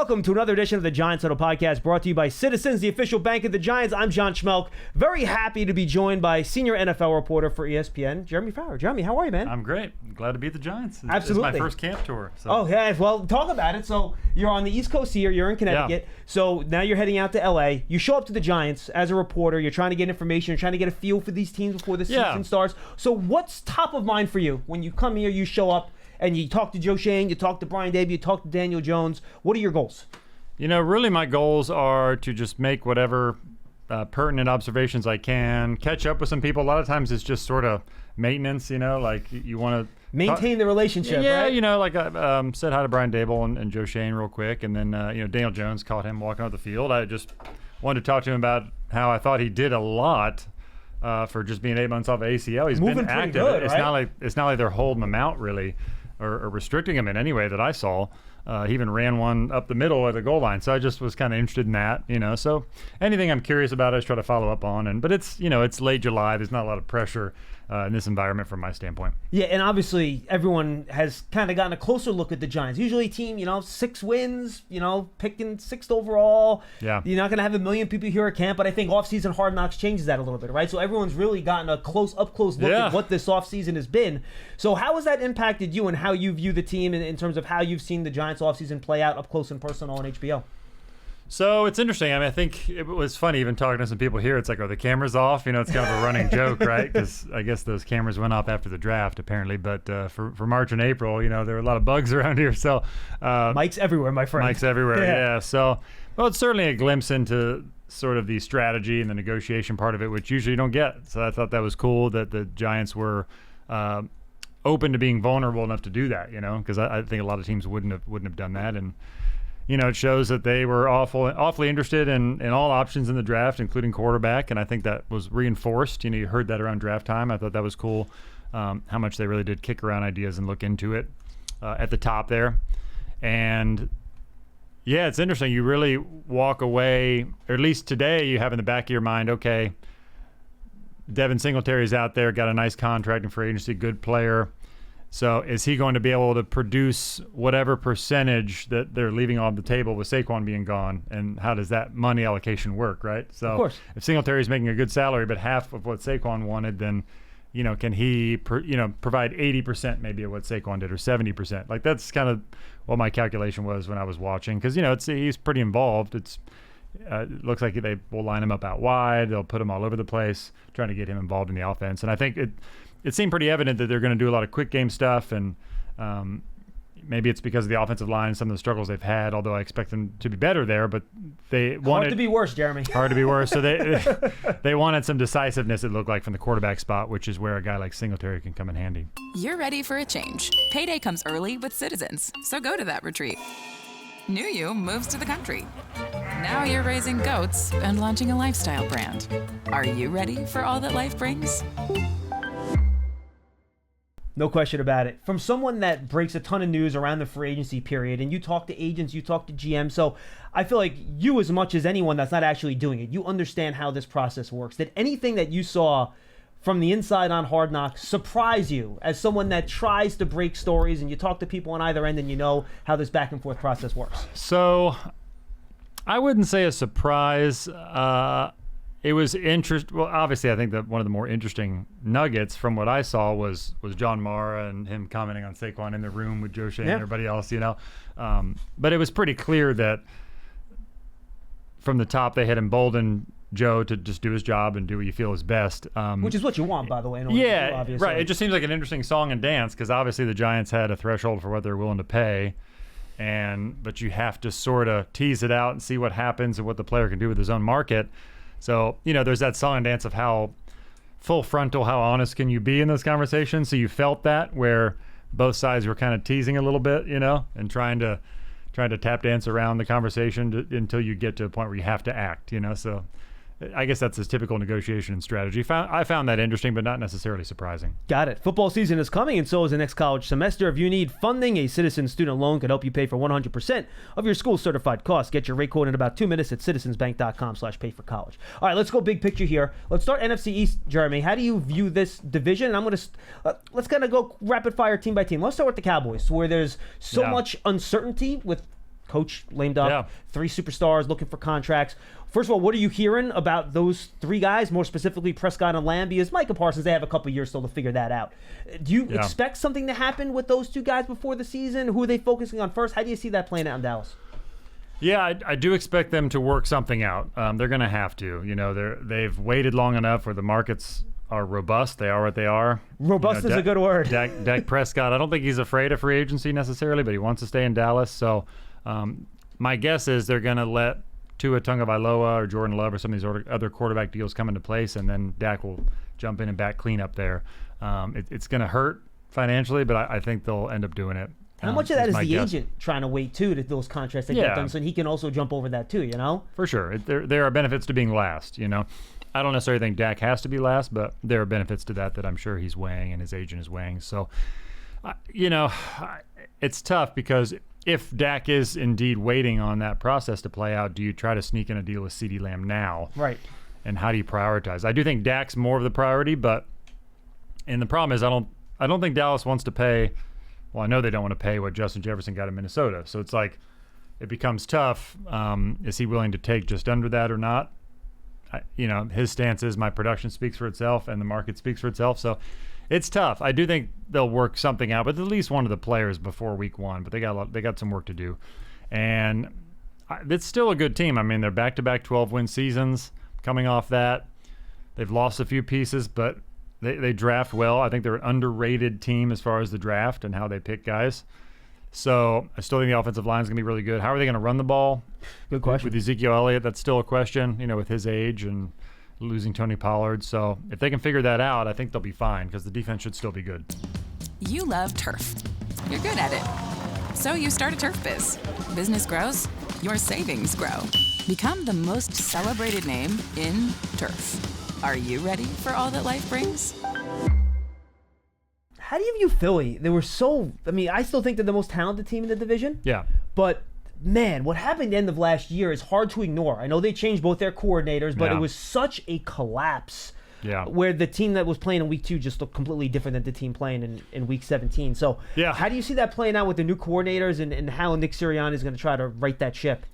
Welcome to another edition of the Giants Huddle podcast brought to you by Citizens, the official bank of the Giants. I'm John Schmeelk. Very happy to be joined by senior NFL reporter for ESPN, Jeremy Fowler. Jeremy, how are you, man? I'm great. Glad to be at the Giants. Absolutely. It's my first camp tour. So. Oh, yeah. Well, talk about it. So you're on the East Coast here. You're in Connecticut. Yeah. So now you're heading out to L.A. You show up to the Giants as a reporter. You're trying to get information. You're trying to get a feel for these teams before the season starts. So what's top of mind for you when you come here, you show up, and you talk to Joe Schoen, you talk to Brian Davey, you talk to Daniel Jones? What are your goals? You know, really my goals are to just make whatever pertinent observations I can, catch up with some people. A lot of times it's just sort of maintenance, you know, like you want to maintain the relationship, yeah, right? You know, like I said hi to Brian Dable and Joe Schoen real quick, and then, Daniel Jones, caught him walking off the field. I just wanted to talk to him about how I thought he did a lot for just being 8 months off of ACL. He's moving been pretty active. good, it's right? not like they're holding him out really or restricting him in any way that I saw. He even ran one up the middle of the goal line. So I just was kind of interested in that, you know. So anything I'm curious about, I just try to follow up on. But it's late July. There's not a lot of pressure in this environment from my standpoint. Yeah, and obviously everyone has kind of gotten a closer look at the Giants. Usually a team, 6 wins, picking 6th overall. Yeah. You're not going to have a million people here at camp, but I think offseason Hard Knocks changes that a little bit, right? So everyone's really gotten a close look at what this offseason has been. So how has that impacted you and how you view the team in terms of how you've seen the Giants offseason play out up close and personal on HBO? So it's interesting. I mean, I think it was funny even talking to some people here. It's like, are the cameras off? It's kind of a running joke, right? Because I guess those cameras went off after the draft, apparently. But for March and April, there were a lot of bugs around here. So Mike's everywhere, my friend. Mike's everywhere, yeah. So, well, it's certainly a glimpse into sort of the strategy and the negotiation part of it, which usually you don't get. So I thought that was cool that the Giants were open to being vulnerable enough to do that, because I think a lot of teams wouldn't have done that. And it shows that they were awfully interested in all options in the draft, including quarterback, and I think that was reinforced. You heard that around draft time. I thought that was cool, how much they really did kick around ideas and look into it at the top there. And, yeah, it's interesting. You really walk away, or at least today you have in the back of your mind, okay, Devin Singletary's out there, got a nice contract in free agency, good player. So is he going to be able to produce whatever percentage that they're leaving on the table with Saquon being gone? And how does that money allocation work, right? So of course, if Singletary's making a good salary, but half of what Saquon wanted, then, can he, provide 80% maybe of what Saquon did or 70%? Like that's kind of what my calculation was when I was watching. Because, he's pretty involved. It looks like they will line him up out wide. They'll put him all over the place, trying to get him involved in the offense. And I think it seemed pretty evident that they're going to do a lot of quick game stuff, and maybe it's because of the offensive line, some of the struggles they've had, although I expect them to be better there, but they wanted... Hard to be worse, Jeremy. Hard to be worse. So they wanted some decisiveness, it looked like, from the quarterback spot, which is where a guy like Singletary can come in handy. You're ready for a change. Payday comes early with Citizens, so go to that retreat. New you moves to the country. Now you're raising goats and launching a lifestyle brand. Are you ready for all that life brings? No question about it. From someone that breaks a ton of news around the free agency period, and you talk to agents, you talk to GMs, so I feel like you, as much as anyone that's not actually doing it, you understand how this process works. Did anything that you saw from the inside on Hard Knocks surprise you as someone that tries to break stories, and you talk to people on either end and you know how this back and forth process works? So I wouldn't say a surprise. It was interesting. Well, obviously, I think that one of the more interesting nuggets from what I saw was John Mara and him commenting on Saquon in the room with Joe Schoen and everybody else, But it was pretty clear that from the top they had emboldened Joe to just do his job and do what you feel is best. Which is what you want, by the way. Yeah, obviously. right. It just seems like an interesting song and dance because obviously the Giants had a threshold for what they're willing to pay. But you have to sort of tease it out and see what happens and what the player can do with his own market. So, there's that song and dance of how full frontal, how honest can you be in those conversations. So you felt that where both sides were kind of teasing a little bit, and trying to tap dance around the conversation until you get to a point where you have to act, So I guess that's his typical negotiation strategy. I found that interesting, but not necessarily surprising. Got it. Football season is coming, and so is the next college semester. If you need funding, a Citizens student loan could help you pay for 100% of your school certified costs. Get your rate quote in about 2 minutes at citizensbank.com/pay-for-college. All right, let's go big picture here. Let's start NFC East, Jeremy. How do you view this division? And I'm going to let's kind of go rapid fire team by team. Let's start with the Cowboys, where there's so much uncertainty with coach lamed up. Yeah. 3 superstars looking for contracts. First of all, what are you hearing about those 3 guys, more specifically Prescott and Lamb? Because Micah Parsons, they have a couple years still to figure that out. Do you expect something to happen with those 2 guys before the season? Who are they focusing on first? How do you see that playing out in Dallas? Yeah, I do expect them to work something out. They're going to have to. They've waited long enough where the markets are robust. They are what they are. Robust is a good word. Dak Prescott, I don't think he's afraid of free agency necessarily, but he wants to stay in Dallas. So my guess is they're going to let Tua Tagovailoa or Jordan Love or some of these other quarterback deals come into place, and then Dak will jump in and back clean up there. It's going to hurt financially, but I think they'll end up doing it. How much of that is the guess. agent trying to wait, too, to those contracts that get done, so he can also jump over that, too, For sure. There are benefits to being last, I don't necessarily think Dak has to be last, but there are benefits to that I'm sure he's weighing and his agent is weighing. So, it's tough because if Dak is indeed waiting on that process to play out, do you try to sneak in a deal with CeeDee Lamb now? Right. And how do you prioritize? I do think Dak's more of the priority, and the problem is I don't think Dallas wants to pay. Well, I know they don't want to pay what Justin Jefferson got in Minnesota. So it's like it becomes tough. Is he willing to take just under that or not? His stance is my production speaks for itself and the market speaks for itself. So it's tough. I do think they'll work something out with at least one of the players before week 1, but they got some work to do. And it's still a good team. I mean, they're back-to-back 12-win seasons coming off that. They've lost a few pieces, but they draft well. I think they're an underrated team as far as the draft and how they pick guys. So I still think the offensive line is going to be really good. How are they going to run the ball? Good question. With Ezekiel Elliott, that's still a question, with his age and losing Tony Pollard. So if they can figure that out, I think they'll be fine because the defense should still be good. You love turf. You're good at it. So you start a turf biz. Business grows, your savings grow. Become the most celebrated name in turf. Are you ready for all that life brings? How do you view Philly? They were I still think they're the most talented team in the division. Yeah. But, man, what happened at the end of last year is hard to ignore. I know they changed both their coordinators, but it was such a collapse. Yeah. Where the team that was playing in week 2 just looked completely different than the team playing in week 17. So, how do you see that playing out with the new coordinators and how Nick Sirianni is going to try to right that ship?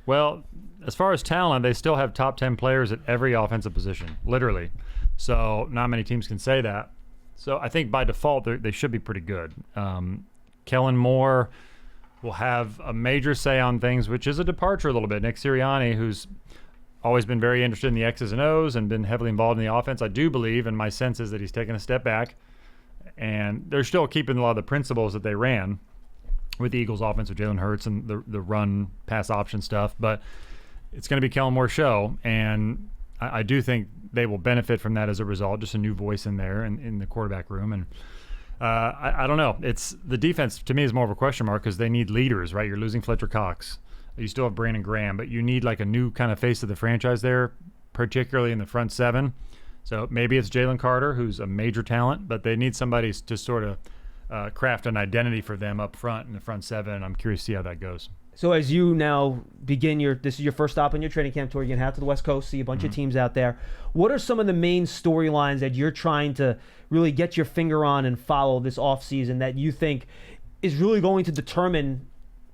Well, as far as talent, they still have top 10 players at every offensive position, literally. So not many teams can say that. So I think by default, they should be pretty good. Kellen Moore will have a major say on things, which is a departure a little bit. Nick Sirianni, who's always been very interested in the X's and O's and been heavily involved in the offense, I do believe, and my sense is that he's taken a step back. And they're still keeping a lot of the principles that they ran with the Eagles offense with Jalen Hurts and the run pass option stuff. But it's going to be Kellen Moore's show, and I do think they will benefit from that as a result, just a new voice in there in the quarterback room. And I don't know. It's the defense, to me, is more of a question mark because they need leaders, right? You're losing Fletcher Cox. You still have Brandon Graham, but you need like a new kind of face of the franchise there, particularly in the front 7. So maybe it's Jalen Carter, who's a major talent, but they need somebody to sort of craft an identity for them up front in the front 7. And I'm curious to see how that goes. So as you now begin this is your first stop on your training camp tour. You're going to head to the West Coast, see a bunch of teams out there. What are some of the main storylines that you're trying to really get your finger on and follow this offseason that you think is really going to determine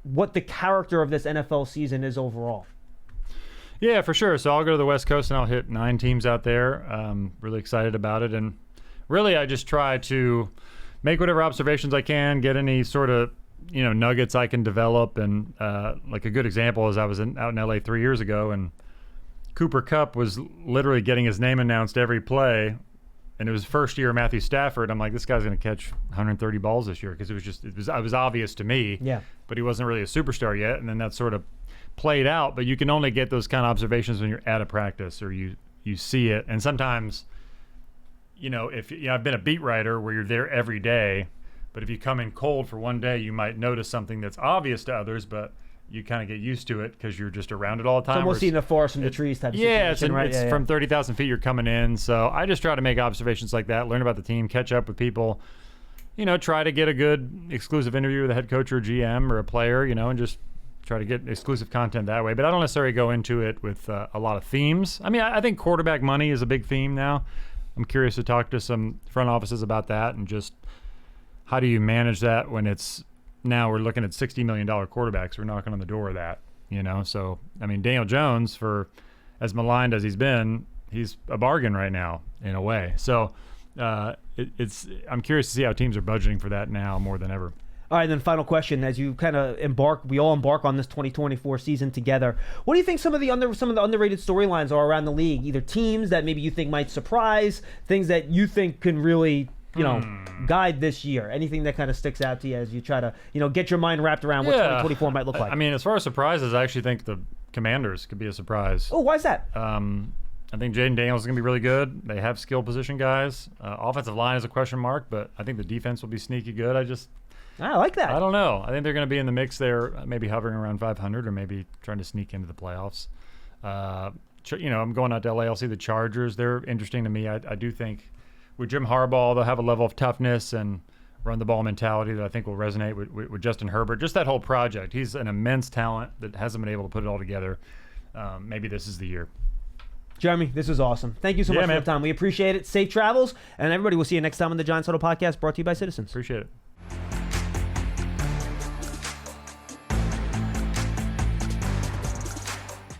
what the character of this NFL season is overall? Yeah, for sure. So I'll go to the West Coast and I'll hit 9 teams out there. Really excited about it. And really I just try to make whatever observations I can, get any sort of nuggets I can develop. And like a good example is I was out in LA 3 years ago, and Cooper Kupp was literally getting his name announced every play, and it was first year Matthew Stafford. I'm like, this guy's going to catch 130 balls this year because it was obvious to me. Yeah. But he wasn't really a superstar yet, and then that sort of played out. But you can only get those kind of observations when you're at a practice or you see it. And sometimes, if I've been a beat writer where you're there every day. But if you come in cold for one day, you might notice something that's obvious to others, but you kind of get used to it because you're just around it all the time. It's almost seeing the forest from the trees type of situation, right? It's from 30,000 feet you're coming in. So I just try to make observations like that, learn about the team, catch up with people, try to get a good exclusive interview with a head coach or GM or a player, and just try to get exclusive content that way. But I don't necessarily go into it with a lot of themes. I mean, I think quarterback money is a big theme now. I'm curious to talk to some front offices about that and just how do you manage that when it's now we're looking at $60 million quarterbacks. We're knocking on the door of that, So, I mean, Daniel Jones, for as maligned as he's been, he's a bargain right now in a way. So I'm curious to see how teams are budgeting for that now more than ever. All right, then final question. As you kind of we all embark on this 2024 season together, what do you think some of the underrated storylines are around the league? Either teams that maybe you think might surprise, things that you think can really guide this year. Anything that kind of sticks out to you as you try to get your mind wrapped around what 2024 might look like. I mean, as far as surprises, I actually think the Commanders could be a surprise. Oh, why is that? I think Jaden Daniels is going to be really good. They have skill position guys. Offensive line is a question mark, but I think the defense will be sneaky good. I like that. I don't know. I think they're going to be in the mix there, maybe hovering around 500 or maybe trying to sneak into the playoffs. I'm going out to LA. I'll see the Chargers. They're interesting to me. I do think with Jim Harbaugh, they'll have a level of toughness and run the ball mentality that I think will resonate with Justin Herbert. Just that whole project. He's an immense talent that hasn't been able to put it all together. Maybe this is the year. Jeremy, this was awesome. Thank you so much for your time. We appreciate it. Safe travels, and everybody, we'll see you next time on the Giants Huddle podcast, brought to you by Citizens. Appreciate it.